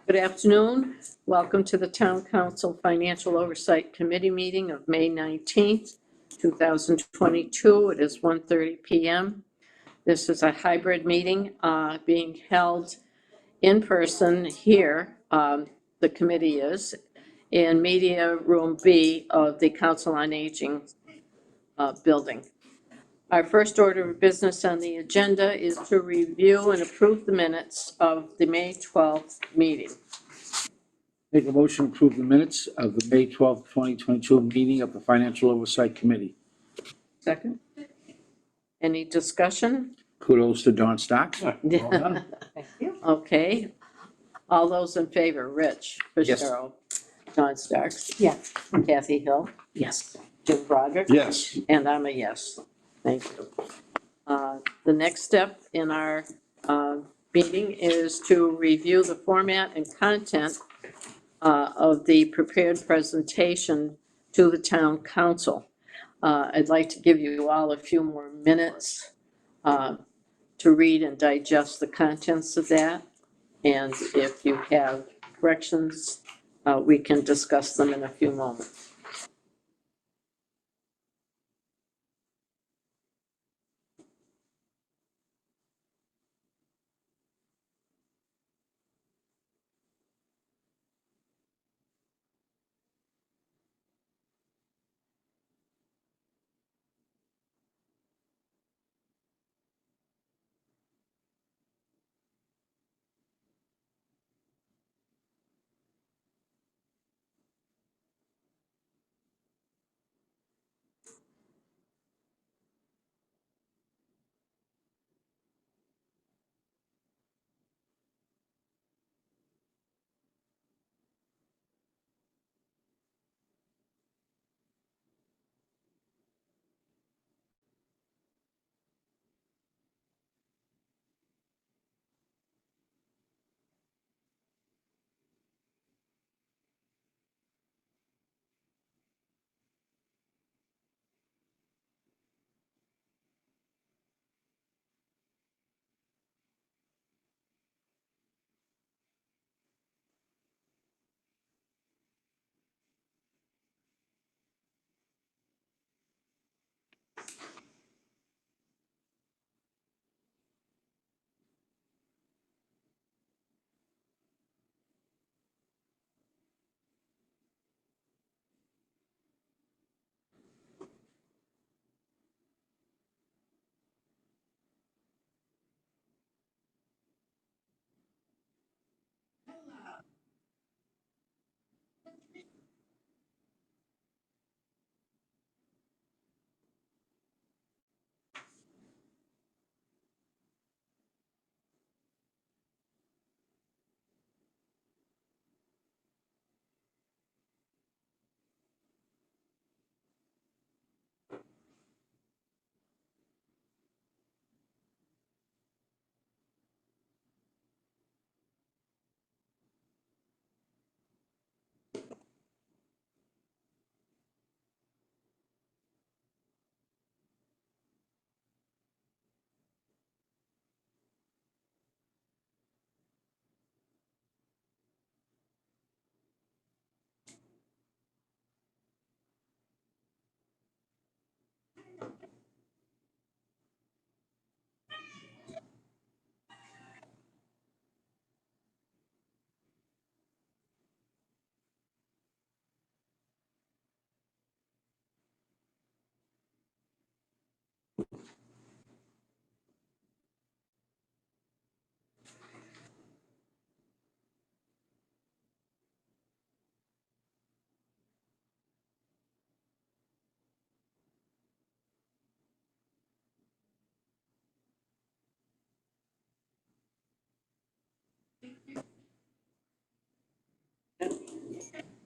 Good afternoon. Welcome to the Town Council Financial Oversight Committee meeting of May 19th, 2022. It is 1:30 p.m. This is a hybrid meeting being held in person here. The committee is in Media Room B of the Council on Aging building. Our first order of business on the agenda is to review and approve the minutes of the May 12th meeting. Make a motion to approve the minutes of the May 12th, 2022 meeting of the Financial Oversight Committee. Second. Any discussion? Kudos to Don Stark. Thank you. Okay. All those in favor, Rich Yes. Fitzgerald, Don Starks, Yes. Kathy Hill, Yes. Jim Broderick, Yes. and I'm a yes. Thank you. The next step in our meeting is to review the format and content of the prepared presentation to the town council. I'd like to give you all a few more minutes to read and digest the contents of that. And if you have corrections, we can discuss them in a few moments.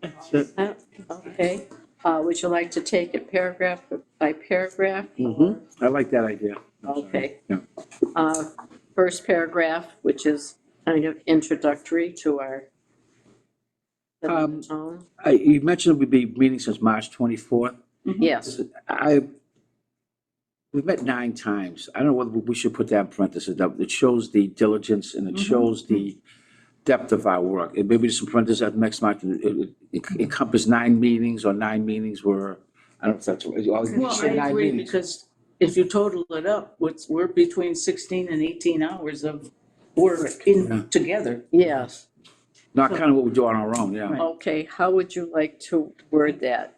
That's it. Okay. Would you like to take it paragraph by paragraph? I like that idea. I'm sorry. Okay. Yeah. First paragraph, which is kind of introductory to our tone. You mentioned we'd be meeting since March 24th. Yes. We've met 9 times. I don't know whether we should put that in parentheses. It shows the diligence and it shows the depth of our work. And maybe some parentheses at next month, it encompass 9 meetings or 9 meetings were, I don't know if that's, Well, I agree, because if you total it up, we're between 16 and 18 hours of work Yeah. together. Yes. Not kind of what we do on our own, yeah. Right. Okay, how would you like to word that?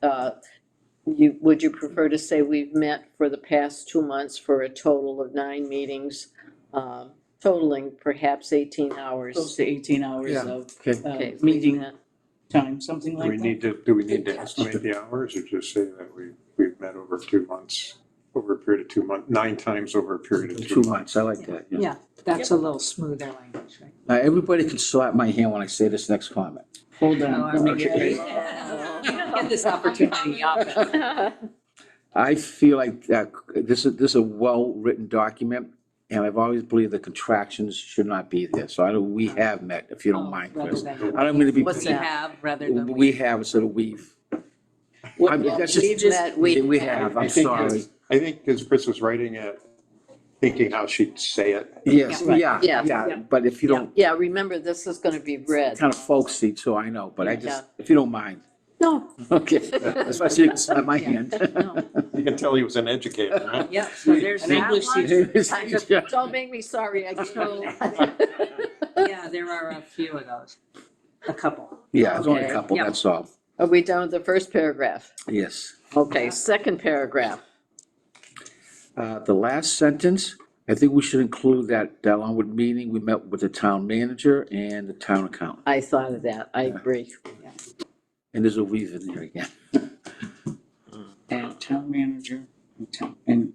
Would you prefer to say we've met for the past 2 months for a total of 9 meetings, totaling perhaps 18 Close hours? to 18 hours Yeah. of Okay. Okay, we've meeting met. time, something Do like we that. need to estimate the hours, or just say that we've met over 2 months, over a period of 2 months, 9 times over a period of 2 2 months? months, I like that, yeah. Yeah, that's a little smoother language, right? Now, everybody can slap my hand when I say this next comment. Hold on, let me get Okay. it. You don't get this opportunity often. I feel like this is a well-written document, and I've always believed the contractions should not be there. So I know we have met, if you don't mind, Rather Chris. than- I don't mean to be. What's We that? have rather than We have instead of we've. What- That's just- We've met, We have, I'm sorry. I think because Chris was writing it, thinking how she'd say it. Yes, Right. yeah, Yeah. yeah, but if you don't, yeah, remember, this is gonna be read. kind of folksy too, I know, but I just, Yeah. if you don't mind. No, Okay, that's why you can slap my hand. no. You can tell he was an educator, huh? Yep, so there's An that English one. teacher. Don't make me sorry, I So- can't. Yeah, there are a few of those, a couple. Yeah, it's only a Okay. couple, Yeah. that's all. Are we done with the first paragraph? Yes. Okay, second paragraph. The last sentence, I think we should include that along with meeting, we met with the town manager and the town accountant. I thought of that, I agree. And there's a weave in there again. And town manager, and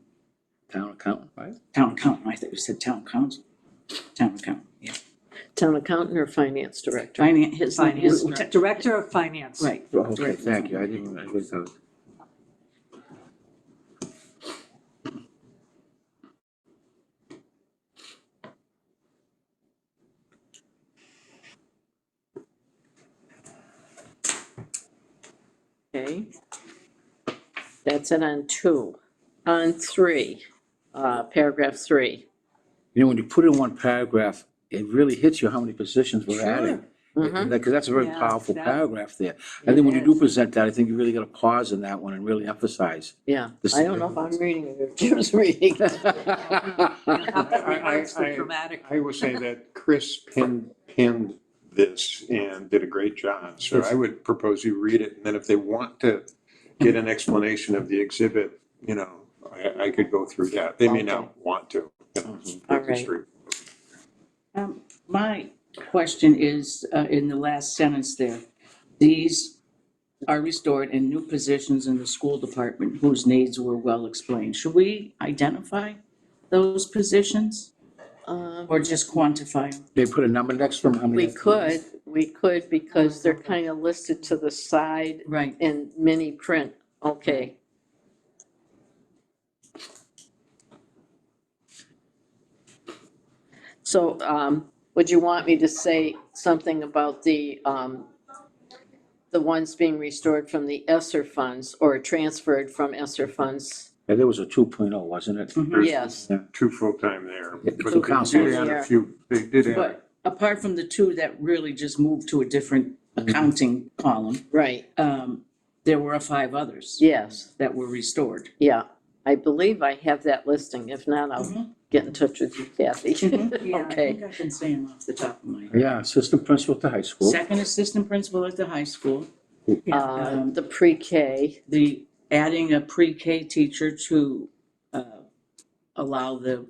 Town accountant, right? town accountant, I thought you said town council. Town accountant, yeah. Town accountant or finance director? Finance, his name Finance, is. Director of Finance. Right. Okay, thank you, I didn't, I was, Okay. That's it on 2. On 3, paragraph 3. you know, when you put it in one paragraph, it really hits you how many positions we're adding. Mhm. Because that's a very Yeah, powerful that- paragraph there. And then when you It do is. present that, I think you really gotta pause in that one and really emphasize. Yeah, This- I don't know if I'm reading it or Jim's reading. You have to reverse the I- dramatic. I would say that Chris pinned this and did a great job. So I would propose you read it, and then if they want to get an explanation of the exhibit, you know, I could go through that. They may not want to. you know, All hit the right. street. My question is, in the last sentence there, these are restored in new positions in the school department whose needs were well explained. Should we identify those positions or just quantify them? They put a number next to them, how many? We could because they're kind of listed to the side Right. in mini print. Okay. So, would you want me to say something about the ones being restored from the ESSER funds or transferred from ESSER funds? Yeah, there was a 2.0, wasn't it? Mhm. Yes, Two full-time there. Yeah, But two they counselors. did add a few, they did add, But apart from the two that really just moved to a different accounting column, right, there were 5 others yes, that were restored. yeah. I believe I have that listing. If not, I'll Mhm. get in touch with you, Kathy. Yeah, I Okay, think I can say them off the top of my head. Yeah, assistant principal at the high school. Second assistant principal at the high school, the pre-K, the adding a pre-K teacher to allow the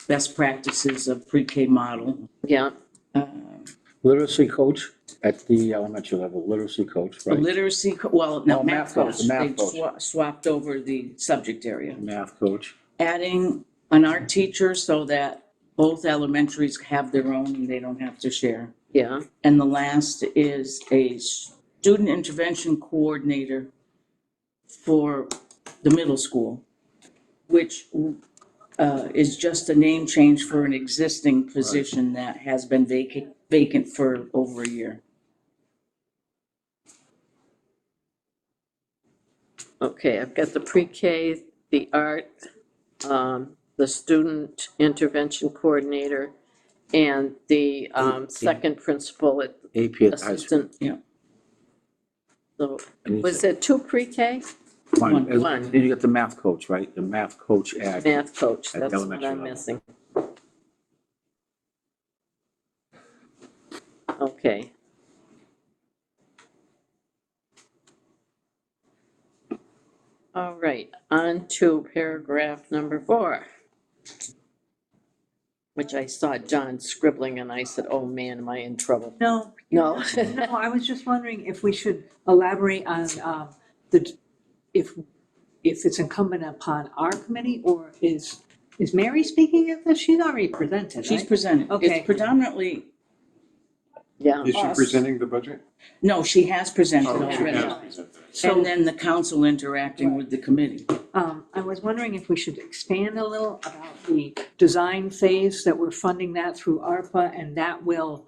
best practices of pre-K model. yeah, Uh, Literacy coach at the elementary level, literacy coach, A right? literacy, no, Oh, math coach. the math They coach. swapped over the subject area. Math coach. Adding an art teacher so that both elementaries have their own and they don't have to share. yeah, And the last is a student intervention coordinator for the middle school, which is just a name change for an existing position that has been vacant for over a year. okay, I've got the pre-K, the art, the student intervention coordinator, and the second principal at AP at high school. assistant. Yeah. So, And you was said it 2 pre-K? one. one. Then you got the math coach, right? The math coach at. Math coach, At that's what elementary I'm level. missing. Okay. All right, on to paragraph number 4, which I saw John scribbling, and I said, oh man, am I in trouble? No. No. No, I was just wondering if we should elaborate on if it's incumbent upon our committee, or is Mary speaking of this? She's already presented, She's right? presented. Okay. It's predominantly, Yeah, Is she Us. presenting the budget? no, she has presented Oh, she already. has presented. So- And then the council interacting with the committee. I was wondering if we should expand a little about the design phase, that we're funding that through ARPA, and that will,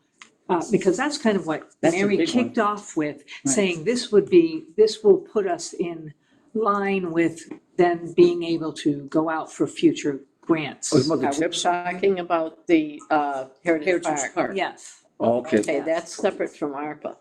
because that's kind of what That's a Mary big one. kicked off with, Right. saying this will put us in line with then being able to go out for future grants. Oh, about the are we tips? talking about the Heritage Heritage Park? Park. Yes. Oh, okay. Okay, that's separate from ARPA.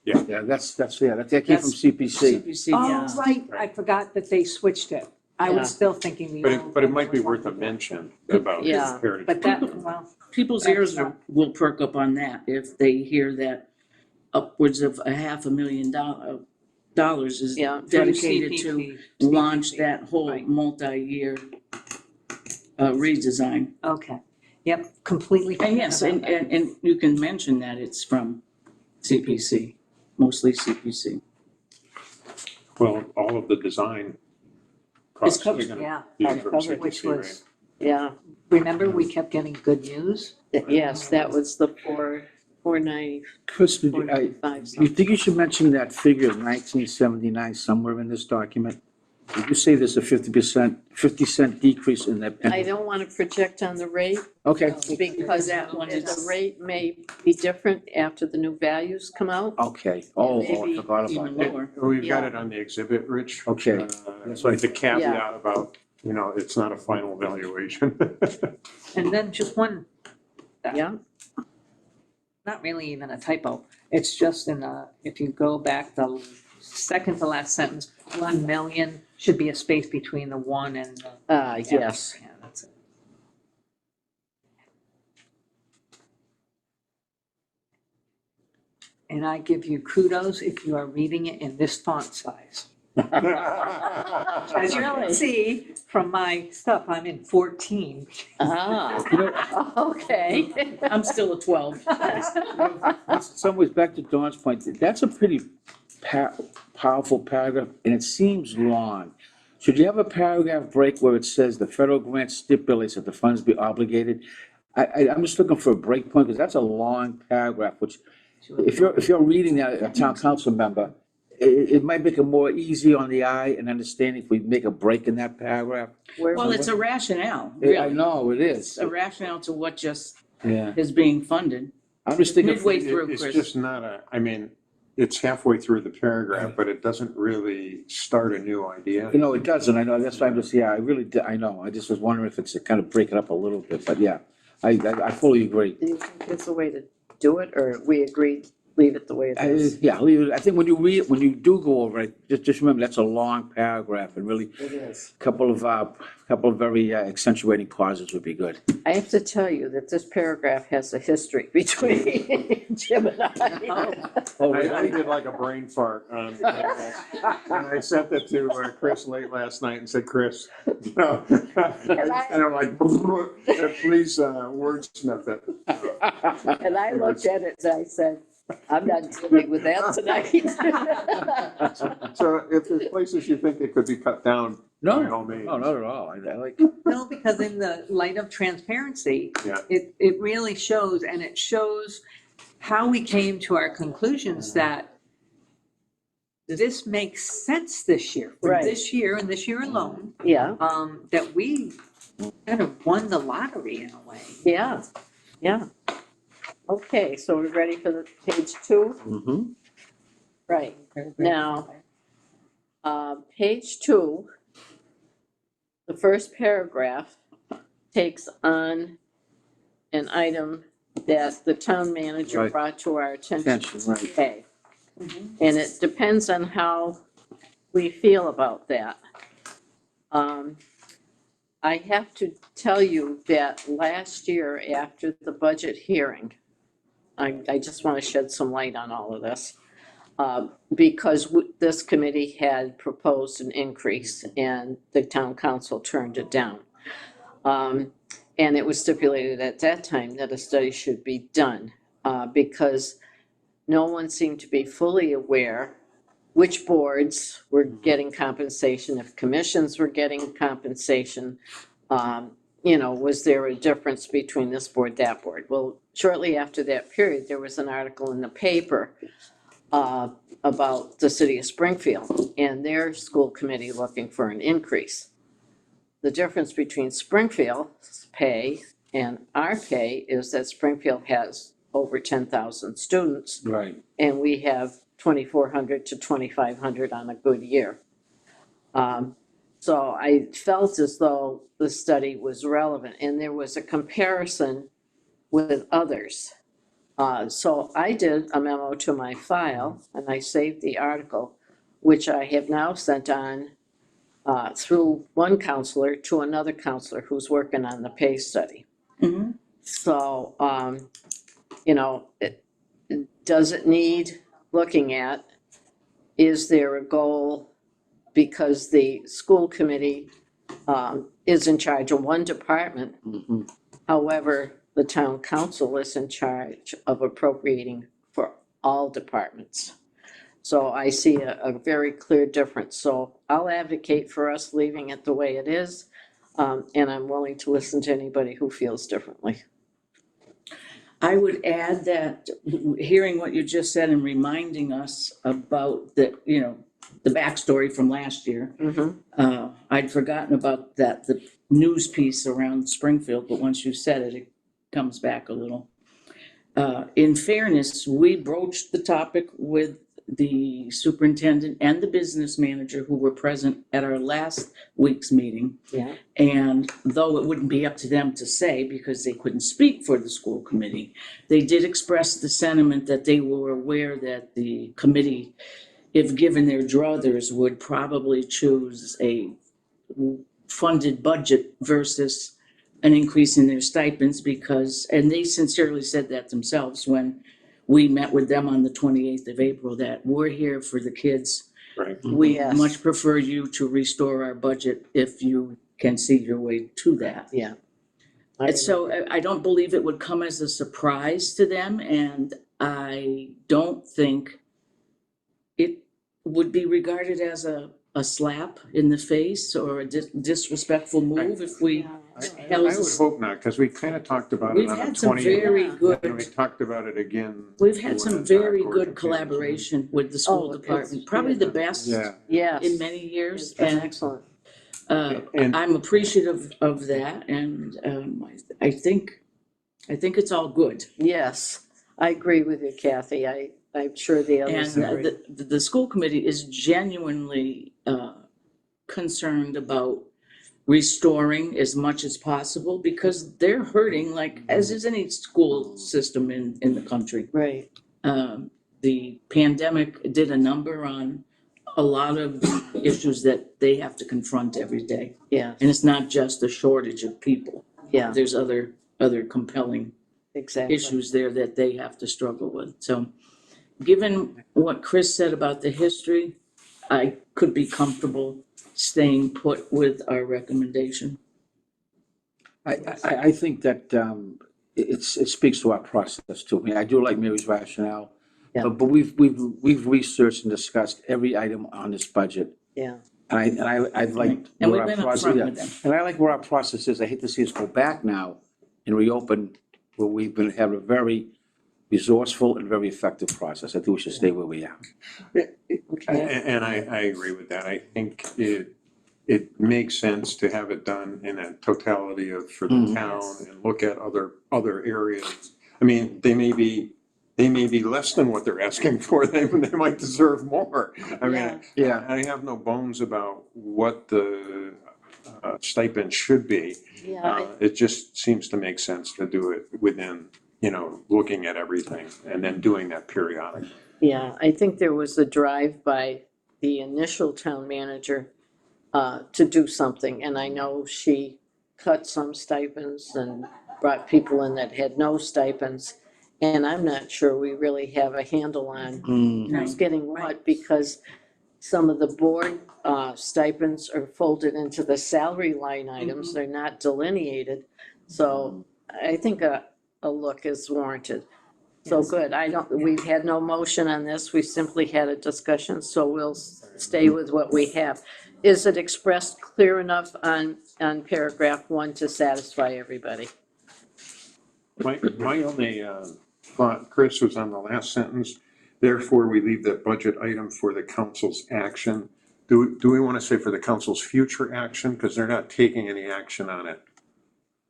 Yeah, that came from CPC. CPC, yeah. Oh, right, I forgot that they switched it. I Yeah. was still thinking the old. But it might be worth a mention about Yeah. Heritage. But that, well, People's ears will perk up on that if they hear that upwards of $500,000 is Yeah. dedicated to CPC. launch that whole Right. multi-year redesign. Okay, yep, completely. And yes, and you can mention that it's from CPC, mostly CPC. Well, all of the design costs are covered. gonna Yeah, be are from covered. which CPC, right? was, Yeah, remember, we kept getting good news? yes, that was the 490, Chris, you 495 something. think you should mention that figure of 1979 somewhere in this document? Did you say there's a 50% decrease in that? I don't want to project on the rate Okay, because That one is- the rate may be different after the new values come out. okay. Oh, I Maybe forgot about Even that. lower. We've got Yeah. it on the exhibit, Rich. Okay. That's like the caveat about, it's not a final valuation. And then just one, Yeah, not really even a typo, it's just if you go back the second to last sentence, 1 million should be a space between the 1 and the. yes. Yeah, that's it. And I give you kudos if you are reading it in this font size. As you can Really? see from my stuff, I'm in 14. Ah, okay. I'm still a 12. In some ways, back to Dawn's point, that's a pretty powerful paragraph, and it seems long. Should you have a paragraph break where it says the federal grant stipulates that the funds be obligated? I'm just looking for a break point, because that's a long paragraph, which, if you're reading that, a town council member, it might make it more easy on the eye and understanding if we make a break in that paragraph. Well, it's a rationale, I really. know, it is. It's a rationale to what just Yeah. is being funded. I'm just thinking. Midway through, It's Chris. just not it's halfway through the paragraph, but it doesn't really start a new idea. No, it doesn't, I know, that's why I'm just, I really, I know, I just was wondering if it's to kind of break it up a little bit, but yeah, I fully agree. Do you think there's a way to do it, or we agreed, leave it the way it is? Yeah, leave it. I think when you read it, when you do go over it, just remember, that's a long paragraph, and really, It is. a couple of very accentuating pauses would be good. I have to tell you that this paragraph has a history between Jim and I. I did like a brain fart on, and I sent it to Chris late last night and said, Chris, and I'm like, please wordsmith it. And I looked at it and I said, I'm not dealing with that tonight. So if there's places you think it could be cut down, by all means. No, not at all, I like, No, because in the light of transparency, Yeah. it really shows, and it shows how we came to our conclusions that this makes sense this year, for Right. this year and this year alone, Yeah, that we kind of won the lottery in a way. yeah, yeah. Okay, so we're ready for the page 2? mm-hmm, Right. Now, page 2, the first paragraph takes on an item that the town manager Right. brought to our attention Attention, right. today. And it depends on how we feel about that. I have to tell you that last year, after the budget hearing, I just want to shed some light on all of this. Because this committee had proposed an increase and the town council turned it down. And it was stipulated at that time that a study should be done, because no one seemed to be fully aware which boards were getting compensation, if commissions were getting compensation. Was there a difference between this board, that board? Well, shortly after that period, there was an article in the paper about the city of Springfield and their school committee looking for an increase. The difference between Springfield's pay and our pay is that Springfield has over 10,000 students, Right. and we have 2,400 to 2,500 on a good year. So I felt as though the study was relevant, and there was a comparison with others. So I did a memo to my file, and I saved the article, which I have now sent on through one counselor to another counselor who's working on the pay study. Mhm. So, does it need looking at? Is there a goal? Because the school committee is in charge of one department. Mhm. However, the town council is in charge of appropriating for all departments. So I see a very clear difference. So I'll advocate for us leaving it the way it is. And I'm willing to listen to anybody who feels differently. I would add that, hearing what you just said and reminding us about the backstory from last year. I'd forgotten about that, the news piece around Springfield, but once you said it, it comes back a little. In fairness, we broached the topic with the superintendent and the business manager who were present at our last week's meeting. Yeah. And though it wouldn't be up to them to say because they couldn't speak for the school committee, they did express the sentiment that they were aware that the committee, if given their druthers, would probably choose a funded budget versus an increase in their stipends because, and they sincerely said that themselves when we met with them on the 28th of April, that we're here for the kids. Right. We Yes. much prefer you to restore our budget if you can see your way to that. Yeah. And so I don't believe it would come as a surprise to them, and I don't think it would be regarded as a slap in the face or a disrespectful move if we I would hope not, because we kind of talked about it We've on the had some 20th. very And we good, talked about it again. we've had some when very our good board collaboration with the school Oh, it's department, probably the best Yeah, Yes. in many years. It's been And excellent. and I'm appreciative of that, and I think it's all good. Yes, I agree with you, Kathy. I'm sure the others And agree. the school committee is genuinely concerned about restoring as much as possible because they're hurting, like, as is any school system in the country. Right. The pandemic did a number on a lot of issues that they have to confront every day. Yeah, And it's not just a shortage of people. yeah, There's other compelling exactly. issues there that they have to struggle with. So given what Chris said about the history, I could be comfortable staying put with our recommendation. I think that it speaks to our process too. I mean, I do like Mary's rationale, Yeah. but we've researched and discussed every item on this budget. Yeah, And I like And where we've our been process, upfront yeah. with them. And I like where our process is. I hate to see us go back now and reopen where we've been, have a very resourceful and very effective process. I think we should stay where we are. okay. And I agree with that. I think it makes sense to have it done in a totality of, for the Mhm. town and look at other areas. I mean, they may be less than what they're asking for. They might deserve more. I mean, Yeah. I have no bones about what the stipend should be. Yeah, It just seems to make sense to do it within, you know, looking at everything and then doing that periodically. Yeah, I think there was a drive by the initial town manager to do something, and I know she cut some stipends and brought people in that had no stipends, and I'm not sure we really have a handle on who's getting what, because some of the board stipends are folded into the salary line items, they're not delineated, so I think a look is warranted. So good, we've had no motion on this, we simply had a discussion, so we'll stay with what we have. Is it expressed clear enough on paragraph 1 to satisfy everybody? My only thought, Chris, was on the last sentence. Therefore, we leave that budget item for the council's action. Do we want to say for the council's future action? Because they're not taking any action on it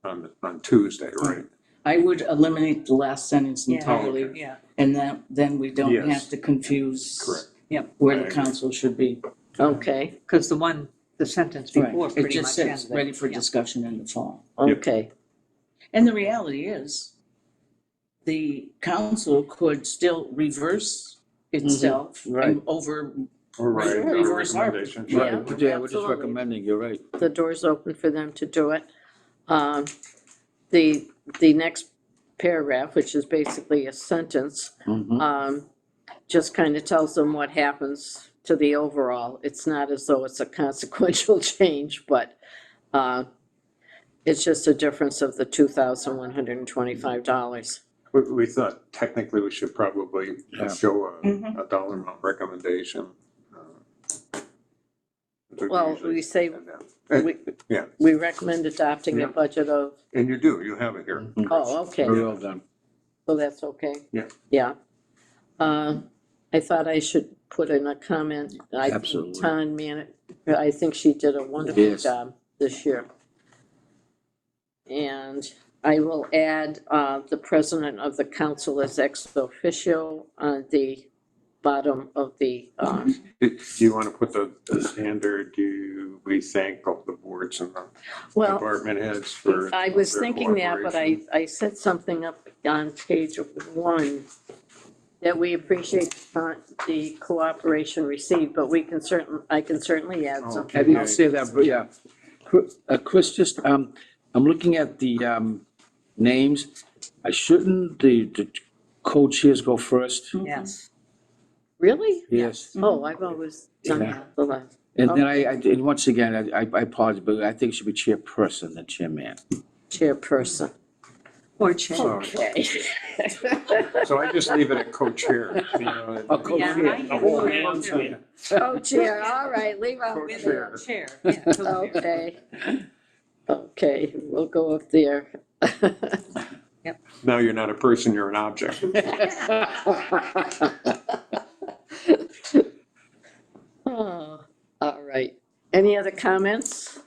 on Tuesday, right? I would eliminate the last sentence Yeah. entirely, okay. Yeah, and then we don't Yes. have to confuse Correct. where I the agree. council should be. Okay, because the sentence before It pretty just much says ends it. ready for Yeah. discussion in the fall. okay, And the reality is, the council could still reverse itself right. and over, Or right, our Reverse our- recommendation. Yeah. Right, yeah, we're just absolutely. recommending, you're right. the door's open for them to do it. The next paragraph, which is basically a sentence, just kind of tells them what happens to the overall. It's not as though it's a consequential change, but it's just a difference of the $2,125. We thought technically we should probably Yeah. show Mhm. a dollar amount recommendation. Well, we say, we, Yeah, we recommend adopting a Yeah. budget of, and you do, you have it here. oh, okay, Very well done. so that's okay? Yeah. Yeah. I thought I should put in a comment. I think Absolutely. I think she did a wonderful Yes. job this year. And I will add the president of the council as ex officio on the bottom of the, Do you want to put the standard, do we thank all the boards and the well, department heads for I was their thinking that, but cooperation? I said something up on page 1 that we appreciate the cooperation received, but I can certainly add Oh, something. I didn't else. say that, but yeah. Chris, just, I'm looking at the names. Shouldn't the co-chairs go first? Yes. Really? Yes. Oh, I've always done Yeah. that the last. And then and once again, I apologize, but I think it should be chairperson than chairman. Chairperson. Or chair. Okay. So I just leave it at co-chair, you know. Oh, co-chair. Yeah, The whole hands on- Oh, chair, all right, leave out. Co-chair. Chair, yeah, co-chair. Okay. Okay, we'll go up there. Now you're not a person, you're an object. Oh, all right. Any other comments?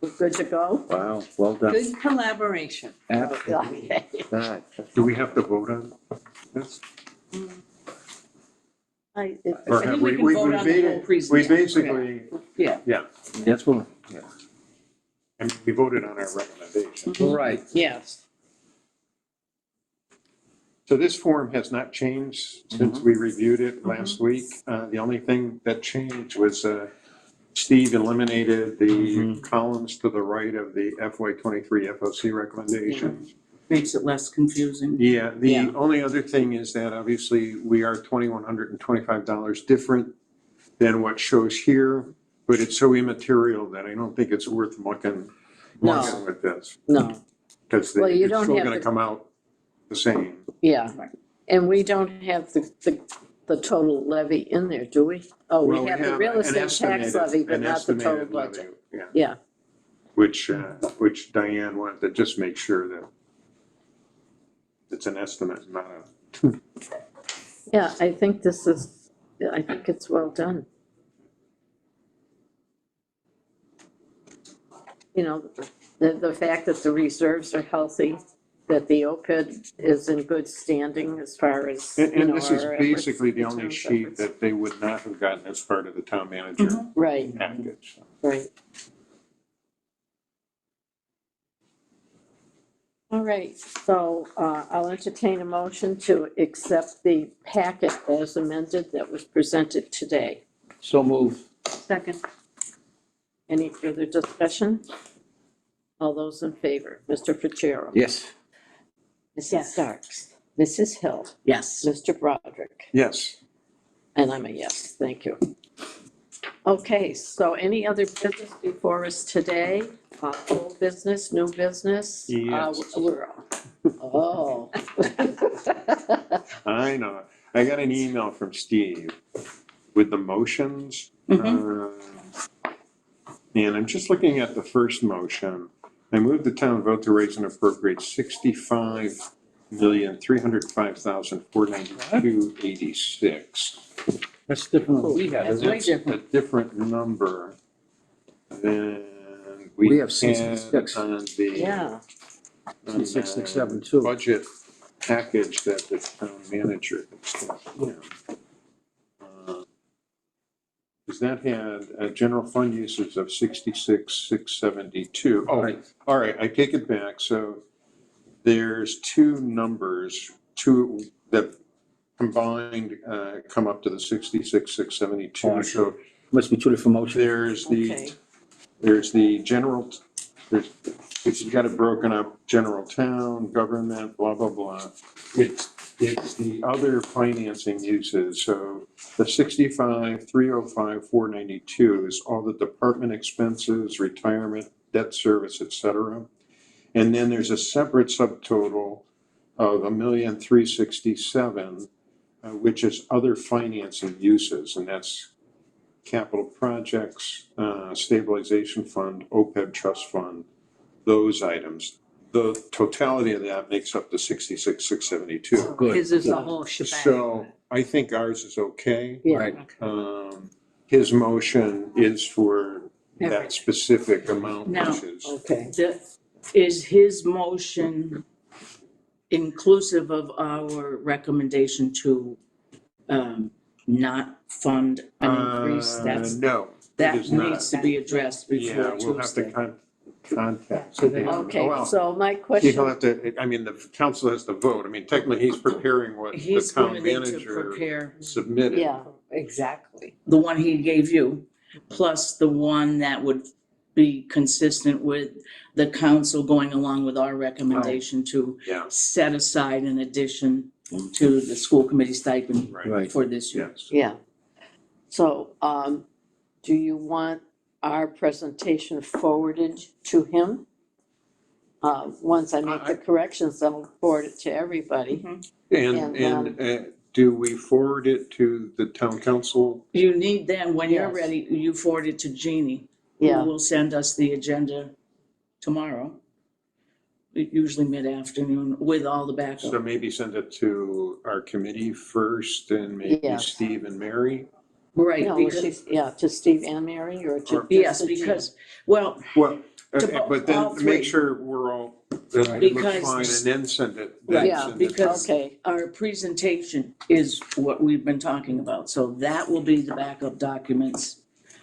We're good to go? Wow, well done. Good collaboration. Absolutely. Okay. Do we have to vote on this? I Or think have we can vote on the made whole it- We presentation. basically, Yeah. That's what, I mean, we voted on our recommendation. right. Yes. So this form has not changed since we reviewed it last week. The only thing that changed was Steve eliminated the columns to the right of the FY '23 FOC recommendations. Makes it less confusing. Yeah, the Yeah. only other thing is that obviously we are $2,125 different than what shows here, but it's so immaterial that I don't think it's worth mucking No. with this. No, Because Well, you it's don't still have gonna to- come out the same. yeah. And we don't have the total levy in there, do we? Oh, Well, we have the an real estate tax estimated- levy, but an not the total estimated budget. levy, Yeah. Yeah, Which Diane wanted to just make sure that it's an estimate, not a. yeah, I think I think it's well done. You know, the fact that the reserves are healthy, that the OPEB is in good standing as far as, you know, And this is our efforts, basically the only town's sheet efforts. that they would not have gotten as part of the town manager Right, package. right. All right, so I'll entertain a motion to accept the packet as amended that was presented today. So move. Second. Any further discussion? All those in favor, Mr. Fitzgerald. Yes. Mrs. Yes. Starks. Mrs. Hill. Yes. Mr. Broderick. Yes. And I'm a yes, thank you. Okay, so any other business before us today? Old business, new business? Yes. Oh. I know. I got an email from Steve with the motions. And I'm just looking at the first motion. I move the town vote to raise and appropriate $65,305,492.86. That's different than we had, That's isn't way it? different. A different number than we We have had 66. on the 6672. budget package that the town manager had sent in. Because that had general fund uses of 66,672. Oh, Right. all right, I take it back. So there's two numbers, two that combined come up to the 66,672. So Must be two different motions. Okay. there's the general, it's got it broken up, general town, government, blah, blah, blah. It's the other financing uses. So the 65,305,492 is all the department expenses, retirement, debt service, et cetera. And then there's a separate subtotal of 1,367,000, which is other financing uses, and that's capital projects, stabilization fund, OPEB trust fund, those items. The totality of that makes up the 66,672. Good. His is the whole shebang. So I think ours is okay. Yeah, Right. His motion is for that Everything. specific amount, Now- which is. okay. Is his motion inclusive of our recommendation to not fund an increase? No, That it is not. needs to be addressed Yeah, before we'll have to Tuesday. contact. So they- Okay, Well, so my he'll question, have to, I mean, the council has to vote. I mean, technically, he's preparing what the He's town going to need to manager prepare submitted. yeah, Exactly. the one he gave you, plus the one that would be consistent with the council going along with our recommendation to Yeah, set aside an addition to the school committee stipend right, Right. for this year. yes. yeah. So, do you want our presentation forwarded to him? Once I make the corrections, I'll forward it to everybody. And do we forward it to the town council? You need then, when you're Yes. ready, you forward it to Jeannie, who Yeah, will send us the agenda tomorrow, usually mid-afternoon, with all the So backup. maybe send it to our committee first and maybe Yes. Steve and Mary? Right, no, because, yeah, to Steve and Mary or to. Or- yes, just to Jean? because, well, Well, To but all then three. make sure we're all, that it looks Because- fine and then send it. Right, then Yeah, send it. because- Okay, our presentation is what we've been talking about, so that will be the backup documents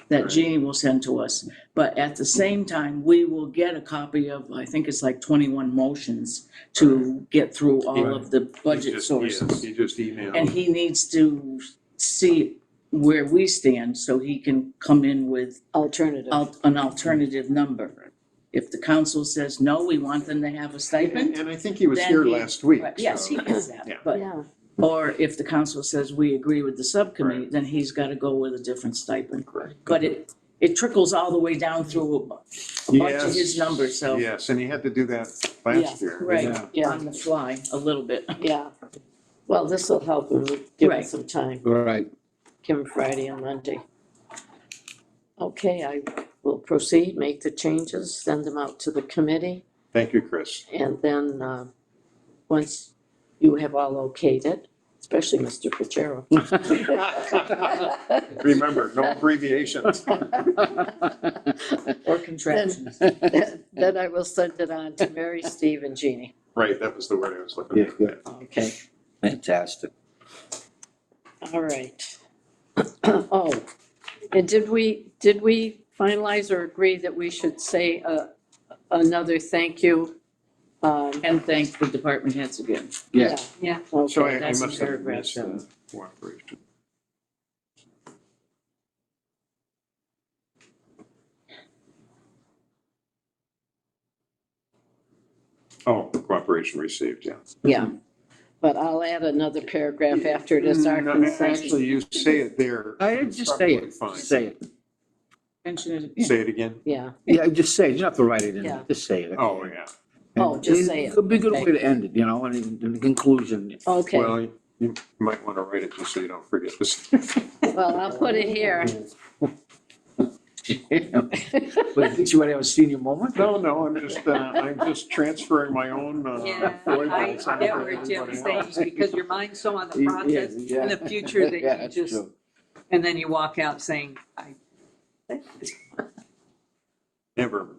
that Right. Jeannie will send to us. But at the same time, we will get a copy of, I think it's like 21 motions to get through all of the He budget just- sources. yes, He just emailed. And he needs to see where we stand so he can come in with alternative. an alternative number. If the council says, no, we want them to have a stipend. And I think he was then here he- last week. Right, yes, he so- gets that, Yeah. but, Yeah, or if the council says we agree with the subcommittee, Right. then he's gotta go with a different stipend. Correct. But it trickles all the way down through a bunch of Yes, his numbers, so. Yes, and he had to do that last year. Right, Yeah. Yeah. on the fly, a little bit. yeah. Well, this will help him, give him Right. some time, Right. give him Friday and Monday. Okay, I will proceed, make the changes, send them out to the committee, Thank you, Chris. and then, once you have all okayed it, especially Mr. Fitzgerald. Remember, no abbreviations. Or contractions. Then I will send it on to Mary, Steve, and Jeannie. Right, that was the word I was looking Yeah, at. good. Okay, Fantastic. all right. Oh, and did we finalize or agree that we should say another thank you And thank the department heads again. Yeah. Yeah. So Okay, I that's must have paragraph missed the cooperation. Oh, cooperation received, yeah. yeah. But I'll add another paragraph after it is our No, consent. actually, you say it there. I it's just say probably it, fine. say it. Mention it again. Say it again? Yeah, Yeah, just say it, you don't have to write it in, Yeah. just say it. Oh, yeah. Oh, just say it. It'd be a good Okay. way to end it, you know, and in the conclusion. okay. Well, you might want to write it just so you don't forget this. Well, I'll put it here. But did you want to have a senior moment? No, I'm just transferring my own, Yeah, foibles I onto get where everybody Jim's saying, else. because your mind's so on the process in the future that Yeah, you that's just, true. and then you walk out saying, Never.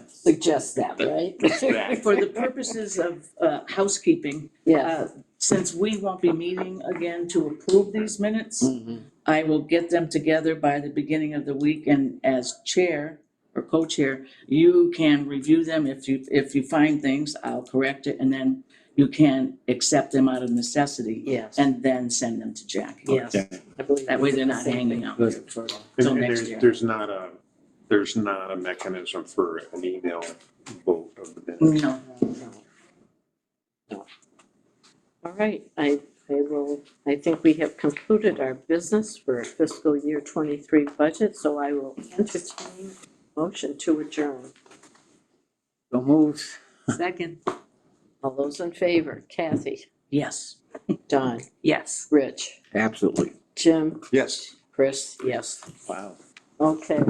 Suggest that, right? That. For the purposes of housekeeping, Yes, since we won't be meeting again to approve these minutes, Mhm. I will get them together by the beginning of the week, and as chair or co-chair, you can review them. If you find things, I'll correct it, and then you can accept them out of necessity yes, and then send them to Jackie. yes. Okay. I believe That way we they're did the not same hanging thing. out. Good. Till And next year. there's not a mechanism for an email vote of the minutes. No, No. All right, I think we have concluded our business for fiscal year 23 budget, so I will entertain a motion to adjourn. So moved. second, All those in favor, Kathy, yes. Don, yes. Rich, Absolutely. Jim, Yes. Chris, yes. Wow. Okay,